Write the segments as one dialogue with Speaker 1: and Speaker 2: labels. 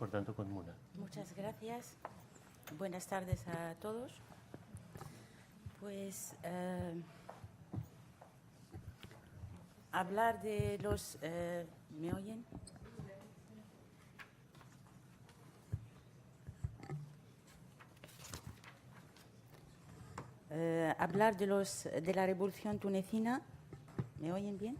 Speaker 1: por tanto con Muna.
Speaker 2: Muchas gracias. Buenas tardes a todos. Pues hablar de los... ¿Me oyen? Hablar de la revolución tunecina. ¿Me oyen bien?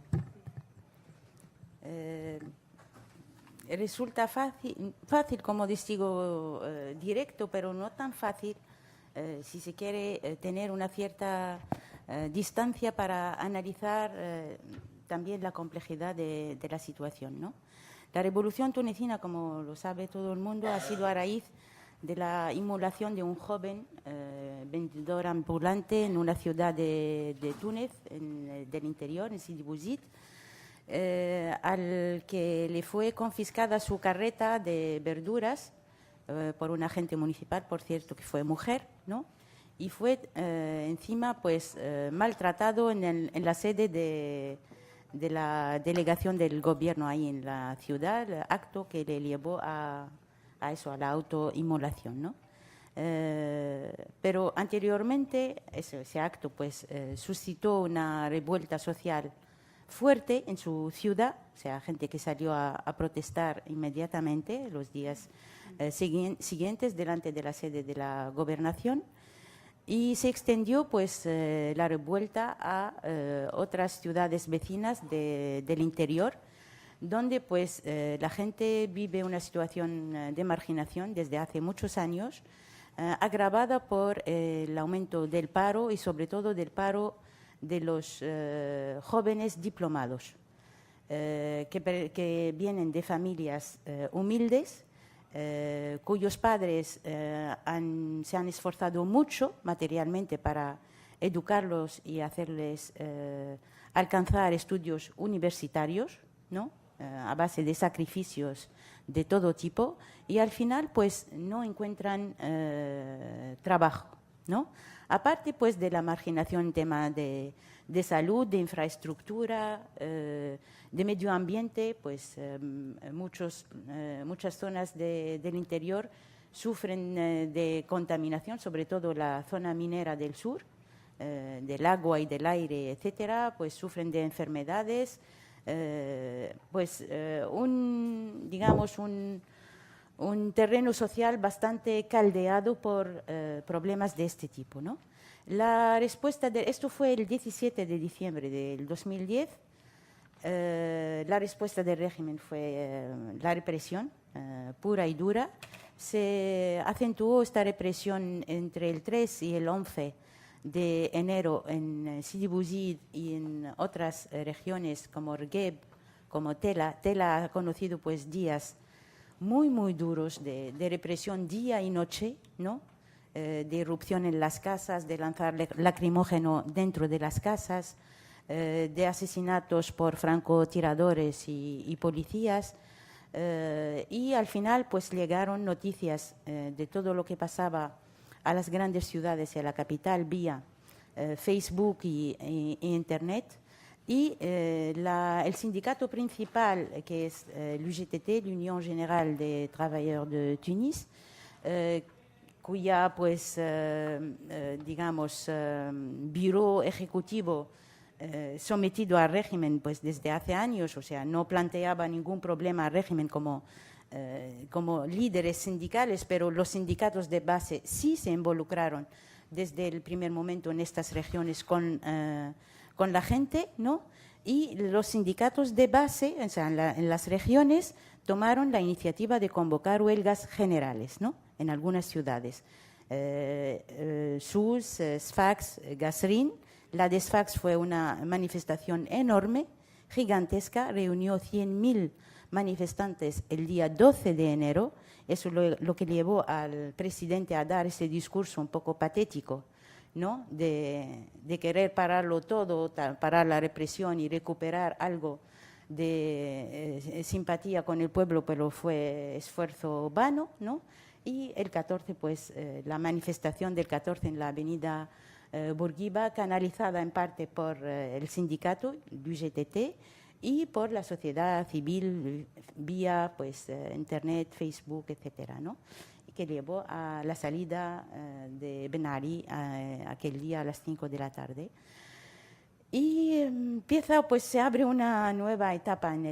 Speaker 2: Resulta fácil como testigo directo, pero no tan fácil si se quiere tener una cierta distancia para analizar también la complejidad de la situación, ¿no? La revolución tunecina, como lo sabe todo el mundo, ha sido a raíz de la inmolación de un joven vendedor ambulante en una ciudad de Túnez, del interior, en Sidi Bouzid, al que le fue confiscada su carreta de verduras por un agente municipal, por cierto, que fue mujer, ¿no? Y fue encima pues maltratado en la sede de la delegación del gobierno ahí en la ciudad, acto que le llevó a la autoinmolación, ¿no? Pero anteriormente ese acto pues suscitó una revuelta social fuerte en su ciudad, o sea, gente que salió a protestar inmediatamente los días siguientes delante de la sede de la gobernación, y se extendió pues la revuelta a otras ciudades vecinas del interior, donde pues la gente vive una situación de marginación desde hace muchos años, agravada por el aumento del paro y sobre todo del paro de los jóvenes diplomados, que vienen de familias humildes, cuyos padres se han esforzado mucho materialmente para educarlos y hacerles alcanzar estudios universitarios, ¿no? A base de sacrificios de todo tipo, y al final pues no encuentran trabajo, ¿no? Aparte pues de la marginación en tema de salud, de infraestructura, de medio ambiente, pues muchas zonas del interior sufren de contaminación, sobre todo la zona minera del sur, del agua y del aire, etcétera, pues sufren de enfermedades, digamos un terreno social bastante caldeado por problemas de este tipo, ¿no? La respuesta esto fue el 17 de diciembre del 2010. La respuesta del régimen fue la represión pura y dura. Se acentuó esta represión entre el 3 y el 11 de enero en Sidi Bouzid y en otras regiones como Rgueb, como Tela. Tela ha conocido pues días muy duros de represión día y noche, ¿no? De irrupción en las casas, de lanzar lacrimógeno dentro de las casas, de asesinatos por francotiradores y policías, y al final pues llegaron noticias de todo lo que pasaba a las grandes ciudades y a la capital vía Facebook y Internet. Y el sindicato principal, que es l'UGTT, l'Union Générale des Travailleurs de Tunis, cuya pues digamos bureau ejecutivo sometido al régimen pues desde hace años, o sea, no planteaba ningún problema al régimen como líderes sindicales, pero los sindicatos de base sí se involucraron desde el primer momento en estas regiones con la gente, ¿no? Y los sindicatos de base, o sea, en las regiones, tomaron la iniciativa de convocar huelgas generales, ¿no? En algunas ciudades. Sousse, Sfax, Gasrin. La de Sfax fue una manifestación enorme, gigantesca, reunió 100.000 manifestantes el día 12 de enero. Eso es lo que llevó al presidente a dar ese discurso un poco patético, ¿no? De querer pararlo todo, parar la represión y recuperar algo de simpatía con el pueblo, pero fue esfuerzo vano, ¿no? Y el 14, pues la manifestación del 14 en la avenida Bourguiba, canalizada en parte por el sindicato, l'UGTT, y por la sociedad civil vía pues, Internet, Facebook, etcétera, ¿no? Que llevó a la salida de Ben Ali aquel día a las 5 de la tarde. Y pues se abre una nueva etapa en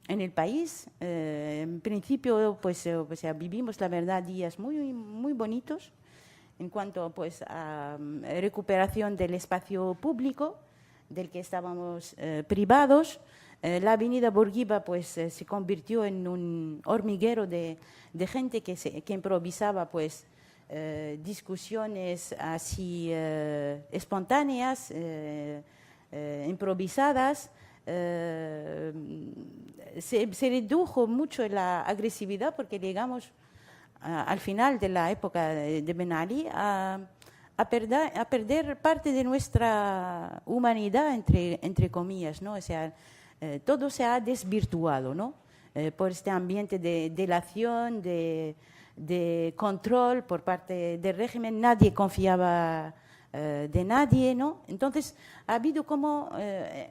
Speaker 2: el país. En principio, pues, o sea, vivimos, la verdad, días muy, muy bonitos en cuanto pues, a recuperación del espacio público, del que estábamos privados. La avenida Bourguiba pues, se convirtió en un hormiguero de gente que improvisaba pues, discusiones así espontáneas, improvisadas. Se redujo mucho la agresividad porque llegamos al final de la época de Ben Ali a perder parte de nuestra humanidad, entre comillas, ¿no? O sea, todo se ha desvirtuado, ¿no? Por este ambiente de delación, de control por parte del régimen. Nadie confiaba de nadie, ¿no? Entonces, ha habido como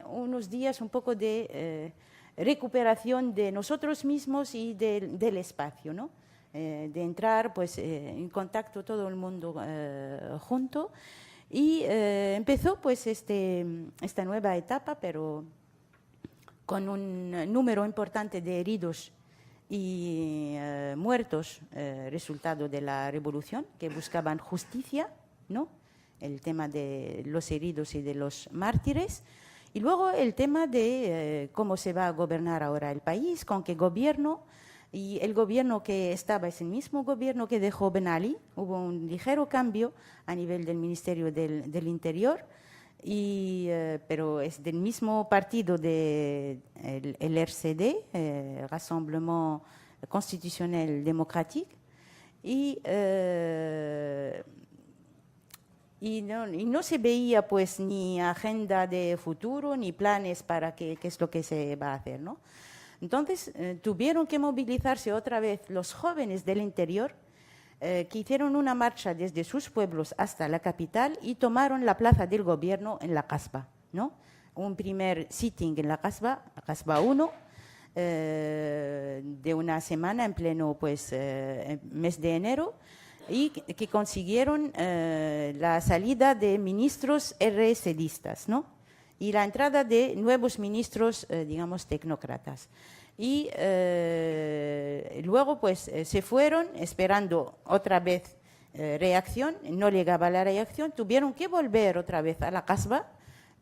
Speaker 2: unos días un poco de recuperación de nosotros mismos y del espacio, ¿no? De entrar pues, en contacto todo el mundo junto. Y empezó pues, esta nueva etapa, pero con un número importante de heridos y muertos, resultado de la revolución, que buscaban justicia, ¿no? El tema de los heridos y de los mártires. Y luego el tema de cómo se va a gobernar ahora el país, con qué gobierno. Y el gobierno que estaba es el mismo gobierno que dejó Ben Ali. Hubo un ligero cambio a nivel del Ministerio del Interior, pero es del mismo partido el RCD, Rassemblement Constitutionnel Démocratique, y no se veía pues ni agenda de futuro ni planes para qué es lo que se va a hacer, ¿no? Entonces tuvieron que movilizarse otra vez los jóvenes del interior, que hicieron una marcha desde sus pueblos hasta la capital y tomaron la plaza del gobierno en la Casbah, ¿no? Un primer sitting en la Casbah 1, de una semana en pleno pues, mes de enero, y que consiguieron la salida de ministros RSDistas, ¿no? Y la entrada de nuevos ministros, digamos, tecnócratas. Y luego, pues, se fueron esperando otra vez reacción, no llegaba la reacción, tuvieron que volver otra vez a la Casbah,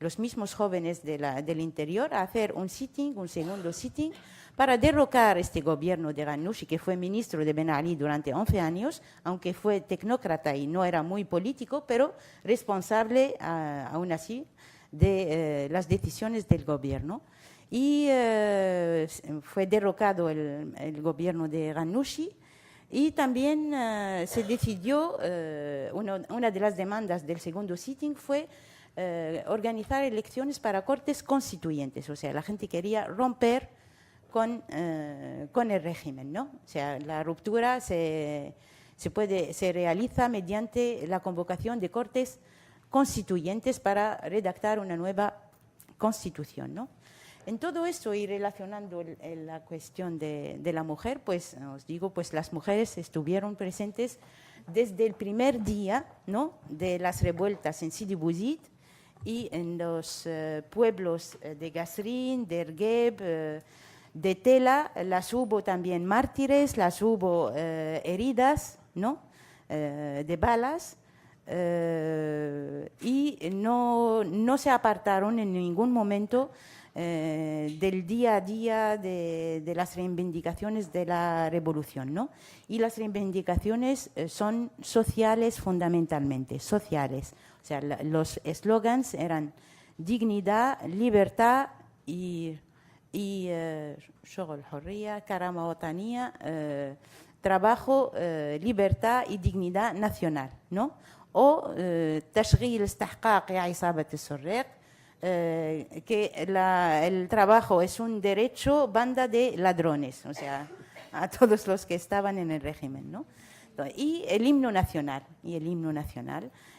Speaker 2: los mismos jóvenes del interior, a hacer un segundo sitting, para derrocar este gobierno de Ghannouchi, que fue ministro de Ben Ali durante 11 años, aunque fue tecnócrata y no era muy político, pero responsable, aún así, de las decisiones del gobierno. Y fue derrocado el gobierno de Ghannouchi, y también se decidió, una de las demandas del segundo sitting fue organizar elecciones para cortes constituyentes. O sea, la gente quería romper con el régimen, ¿no? O sea, la ruptura se realiza mediante la convocación de cortes constituyentes para redactar una nueva constitución, ¿no? En todo esto y relacionando la cuestión de la mujer, pues os digo, pues las mujeres estuvieron presentes desde el primer día, ¿no? De las revueltas en Sidi Bouzid y en los pueblos de Gasrin, de Ergueb, de Tela. Las hubo también mártires, las hubo heridas, ¿no? De balas. Y no se apartaron en ningún momento del día a día de las reivindicaciones de la revolución, ¿no? Y las reivindicaciones son sociales fundamentalmente, sociales. O sea, los eslogans eran dignidad, libertad y شغل حرية كرامة وطنية, trabajo, libertad y dignidad nacional, ¿no? O تشغيل استحقاق يا عصابة السراق, que el trabajo es un derecho, banda de ladrones, o sea, a todos los que estaban en el régimen, ¿no? Y el himno nacional,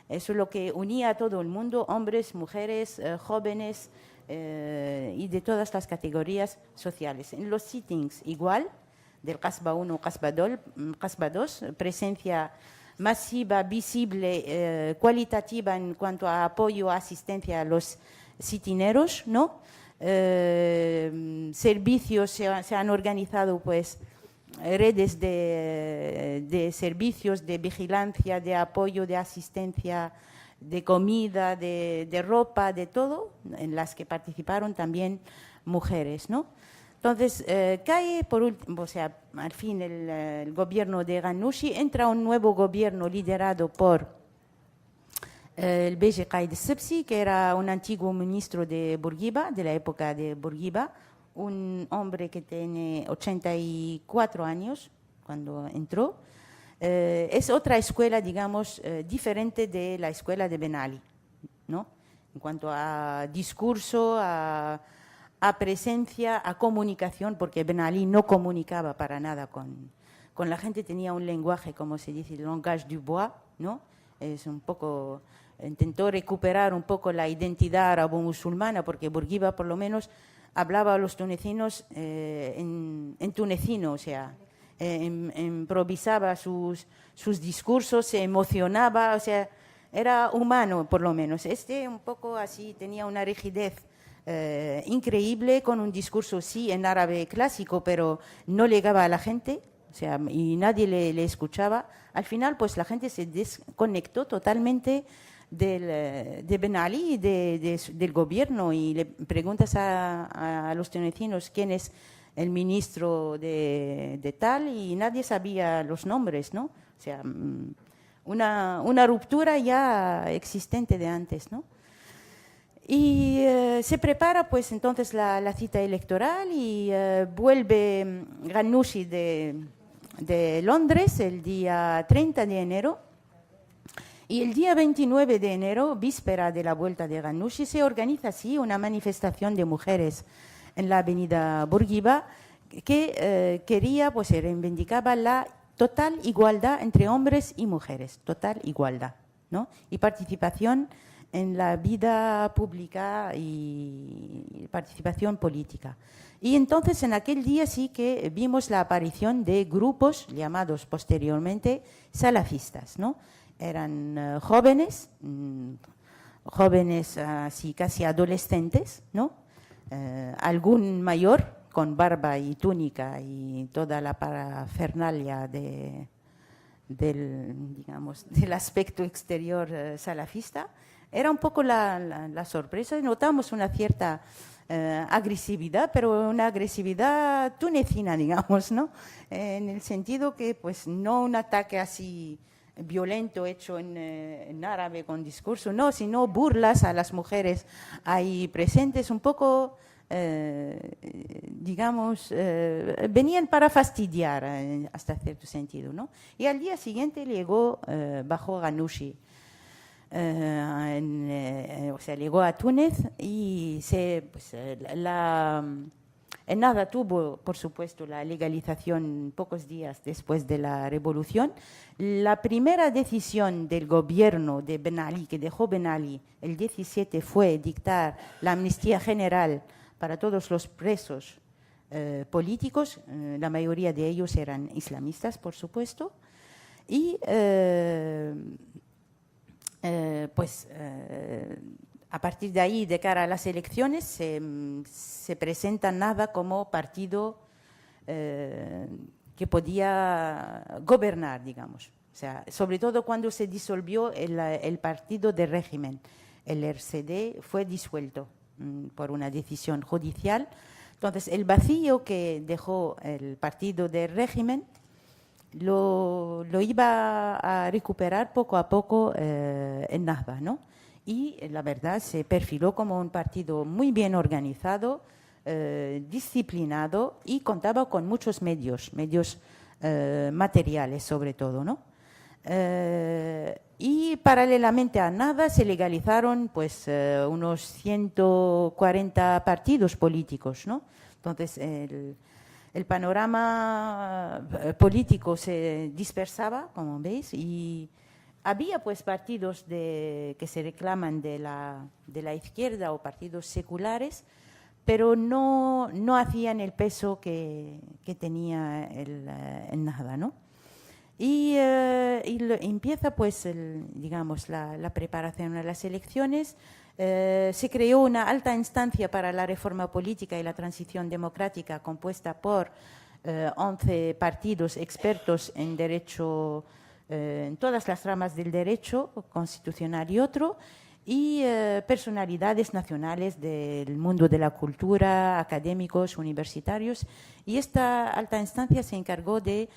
Speaker 2: eso es lo que unía a todo el mundo, hombres, mujeres, jóvenes, y de todas las categorías sociales. En los sittings igual, del Qasba 1, Qasba 2, presencia masiva, visible, cualitativa en cuanto a apoyo, asistencia a los sitineros, ¿no? Servicios, se han organizado pues redes de servicios, de vigilancia, de apoyo, de asistencia, de comida, de ropa, de todo, en las que participaron también mujeres, ¿no? Entonces, cae, o sea, al fin el gobierno de Ghannouchi, entra un nuevo gobierno liderado por el Beji Qaid Essebsi, que era un antiguo ministro de Bourguiba, de la época de Bourguiba, un hombre que tiene 84 años cuando entró. Es otra escuela, digamos, diferente de la escuela de Ben Ali, ¿no? En cuanto a discurso, a presencia, a comunicación, porque Ben Ali no comunicaba para nada con la gente, tenía un lenguaje, como se dice, el langage du bois, ¿no? Es un poco, intentó recuperar un poco la identidad árabo-musulmana, porque Bourguiba, por lo menos, hablaba a los tunecinos en tunecino, o sea, improvisaba sus discursos, se emocionaba, o sea, era humano, por lo menos. Un poco así, tenía una rigidez increíble, con un discurso, sí, en árabe clásico, pero no llegaba a la gente, o sea, y nadie le escuchaba. Al final, pues la gente se desconectó totalmente de Ben Ali y del gobierno, y le preguntas a los tunecinos quién es el ministro de tal, y nadie sabía los nombres, ¿no? O sea, una ruptura ya existente de antes, ¿no? Y se prepara pues entonces la cita electoral, y vuelve Ghannouchi de Londres el día 30 de enero, y el día 29 de enero, víspera de la vuelta de Ghannouchi, se organiza así una manifestación de mujeres en la avenida Bourguiba, que quería, pues se reivindicaba la total igualdad entre hombres y mujeres, total igualdad, ¿no? Y participación en la vida pública y participación política. Y entonces en aquel día sí que vimos la aparición de grupos llamados posteriormente salafistas, ¿no? Eran jóvenes así casi adolescentes, ¿no? Algún mayor con barba y túnica y toda la parafernalia del aspecto exterior salafista. Era un poco la sorpresa. Notamos una cierta agresividad, pero una agresividad tunecina, digamos, ¿no? En el sentido que, pues, no un ataque así violento hecho en árabe con discurso, no, sino burlas a las mujeres ahí presentes, un poco, digamos, venían para fastidiar hasta cierto sentido, ¿no? Y al día siguiente bajó Ghannouchi, o sea, llegó a Túnez, y en nada tuvo, por supuesto, la legalización pocos días después de la revolución. La primera decisión del gobierno de Ben Ali, que dejó Ben Ali el 17, fue dictar la amnistía general para todos los presos políticos. La mayoría de ellos eran islamistas, por supuesto. Y a partir de ahí, de cara a las elecciones, se presenta nada como partido que podía gobernar, digamos. O sea, sobre todo cuando se disolvió el partido de régimen. El RCD fue disuelto por una decisión judicial. Entonces, el vacío que dejó el partido de régimen lo iba a recuperar poco a poco en Nahda, ¿no? Y la verdad se perfiló como un partido muy bien organizado, disciplinado, y contaba con muchos medios materiales sobre todo, ¿no? Y paralelamente a Nahda se legalizaron pues unos 140 partidos políticos, ¿no? Entonces el panorama político se dispersaba, como veis, y Había pues partidos que se reclaman de la izquierda o partidos seculares, pero no hacían el peso que tenía el Ennahda, ¿no? Y empieza pues, digamos, la preparación a las elecciones. Se creó una alta instancia para la reforma política y la transición democrática compuesta por 11 partidos expertos en derecho, en todas las ramas del derecho constitucional y otro, y personalidades nacionales del mundo de la cultura, académicos, universitarios. Y esta alta instancia se encargó de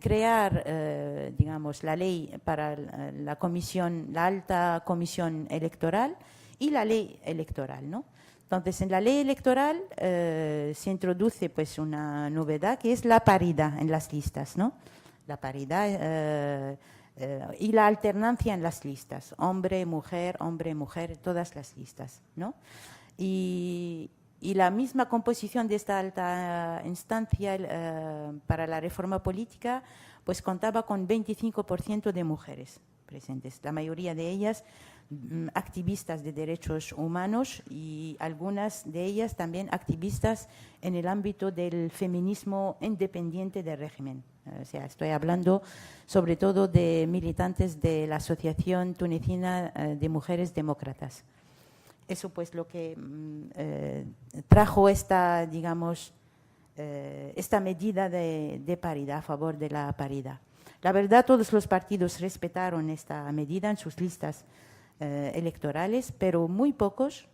Speaker 2: crear, digamos, la ley para la comisión, la alta comisión electoral y la ley electoral, ¿no? Entonces, en la ley electoral se introduce pues una novedad que es la paridad en las listas, ¿no? La paridad y la alternancia en las listas, hombre, mujer, todas las listas, ¿no? Y la misma composición de esta alta instancia para la reforma política pues contaba con 25% de mujeres presentes, la mayoría de ellas activistas de derechos humanos y algunas de ellas también activistas en el ámbito del feminismo independiente del régimen. O sea, estoy hablando sobre todo de militantes de la Asociación Tunecina de Mujeres Demócratas. Eso pues lo que trajo esta, digamos, esta medida de paridad, a favor de la paridad. La verdad, todos los partidos respetaron esta medida en sus listas electorales, pero muy pocas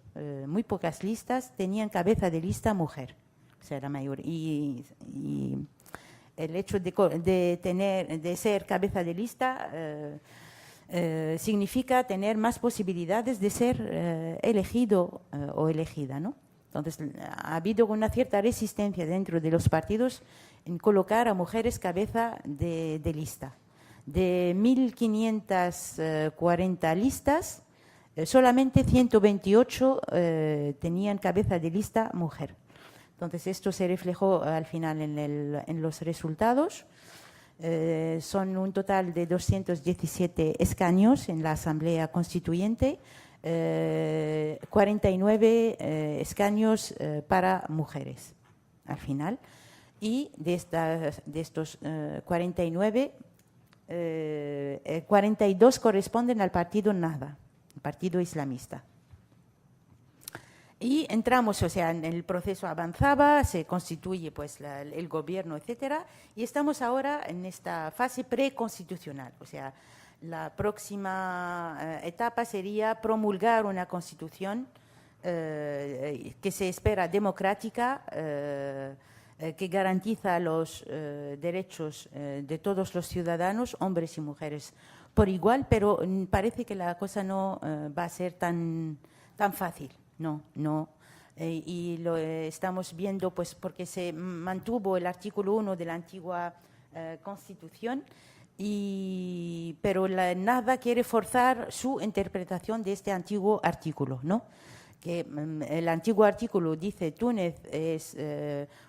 Speaker 2: listas tenían cabeza de lista mujer, o sea, la mayoría. Y el hecho de ser cabeza de lista significa tener más posibilidades de ser elegido o elegida, ¿no? Entonces, ha habido una cierta resistencia dentro de los partidos en colocar a mujeres cabeza de lista. De 1.540 listas, solamente 128 tenían cabeza de lista mujer. Entonces, esto se reflejó al final en los resultados. Son un total de 217 escaños en la Asamblea Constituyente, 49 escaños para mujeres al final. Y de estos 49, 42 corresponden al partido Ennahda, el partido islamista. Y entramos, o sea, en el proceso avanzaba, se constituye pues el gobierno, etcétera, y estamos ahora en esta fase preconstitucional. O sea, la próxima etapa sería promulgar una constitución que se espera democrática, que garantiza los derechos de todos los ciudadanos, hombres y mujeres, por igual, pero parece que la cosa no va a ser tan fácil. No. Y lo estamos viendo pues porque se mantuvo el artículo 1 de la antigua Constitución, pero la Ennahda quiere forzar su interpretación de este antiguo artículo, ¿no? Que el antiguo artículo dice Túnez es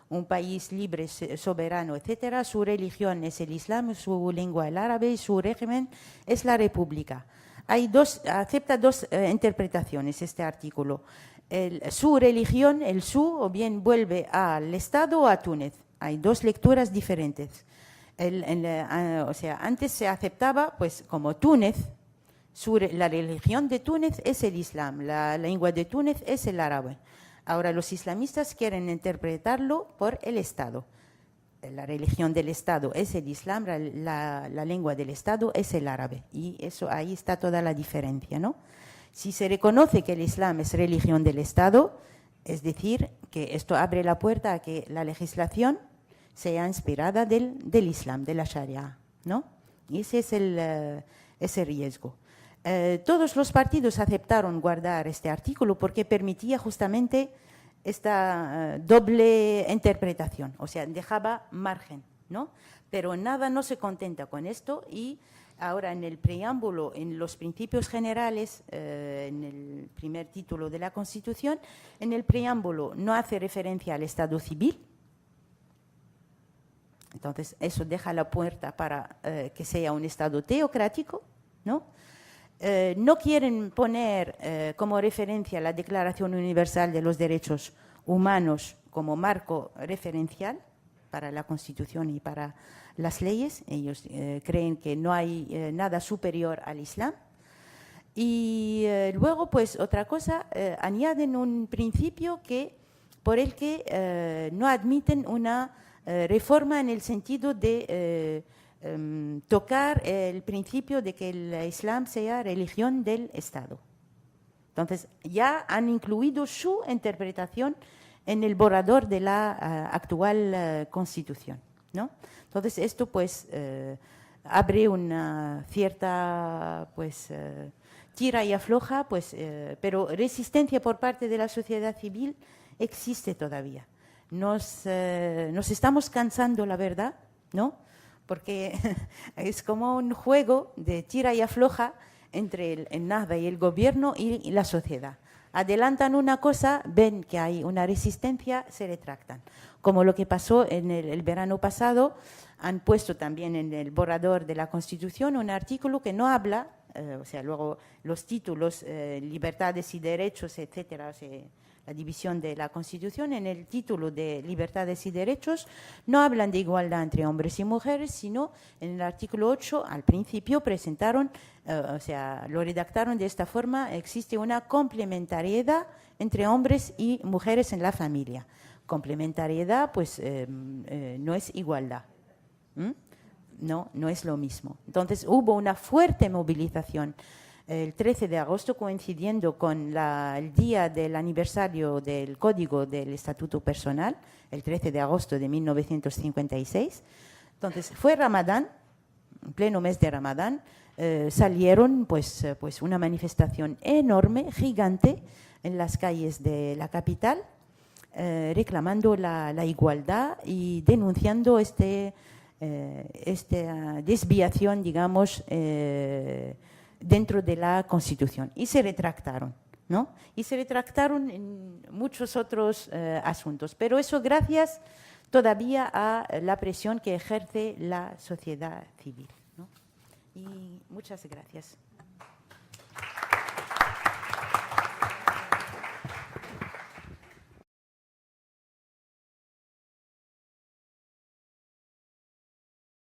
Speaker 2: un país libre, soberano, etcétera, su religión es el Islam, su lengua el árabe y su régimen es la república. Acepta dos interpretaciones este artículo. Su religión, el su, o bien vuelve al Estado o a Túnez. Hay dos lecturas diferentes. O sea, antes se aceptaba pues como Túnez, la religión de Túnez es el Islam, la lengua de Túnez es el árabe. Ahora los islamistas quieren interpretarlo por el Estado. La religión del Estado es el Islam, la lengua del Estado es el árabe. Y eso, ahí está toda la diferencia, ¿no? Si se reconoce que el Islam es religión del Estado, es decir, que esto abre la puerta a que la legislación sea inspirada del Islam, de la Sharia, ¿no? Y ese es ese riesgo. Todos los partidos aceptaron guardar este artículo porque permitía justamente esta doble interpretación, o sea, dejaba margen, ¿no? Pero nada no se contenta con esto y ahora en el preámbulo, en los principios generales, en el primer título de la Constitución, en el preámbulo no hace referencia al Estado civil. Entonces, eso deja la puerta para que sea un Estado teocrático, ¿no? No quieren poner como referencia la Declaración Universal de los Derechos Humanos como marco referencial para la Constitución y para las leyes. Ellos creen que no hay nada superior al Islam. Y luego, pues, otra cosa, añaden un principio por el que no admiten una reforma en el sentido de tocar el principio de que el Islam sea religión del Estado. Entonces, ya han incluido su interpretación en el borrador de la actual Constitución, ¿no? Entonces, esto pues abre una cierta pues tira y afloja, pues, pero resistencia por parte de la sociedad civil existe todavía. Nos estamos cansando, la verdad, ¿no? Porque es como un juego de tira y afloja entre el Nahda y el gobierno y la sociedad. Adelantan una cosa, ven que hay una resistencia, se retractan. Como lo que pasó en el verano pasado, han puesto también en el borrador de la Constitución un artículo que no habla, o sea, luego los títulos, libertades y derechos, etcétera, o sea, la división de la Constitución, en el título de libertades y derechos, no hablan de igualdad entre hombres y mujeres, sino en el artículo 8, al principio presentaron, o sea, lo redactaron de esta forma: existe una complementariedad entre hombres y mujeres en la familia. Complementariedad, pues, no es igualdad. No es lo mismo. Entonces, hubo una fuerte movilización el 13 de agosto, coincidiendo con el día del aniversario del Código del Estatuto Personal, el 13 de agosto de 1956. Entonces, fue Ramadán, en pleno mes de Ramadán, salieron pues una manifestación enorme, gigante, en las calles de la capital, reclamando la igualdad y denunciando esta desviación, digamos, dentro de la Constitución, y se retractaron, ¿no? Y se retractaron en muchos otros asuntos, pero eso gracias todavía a la presión que ejerce la sociedad civil, ¿no? Y muchas gracias.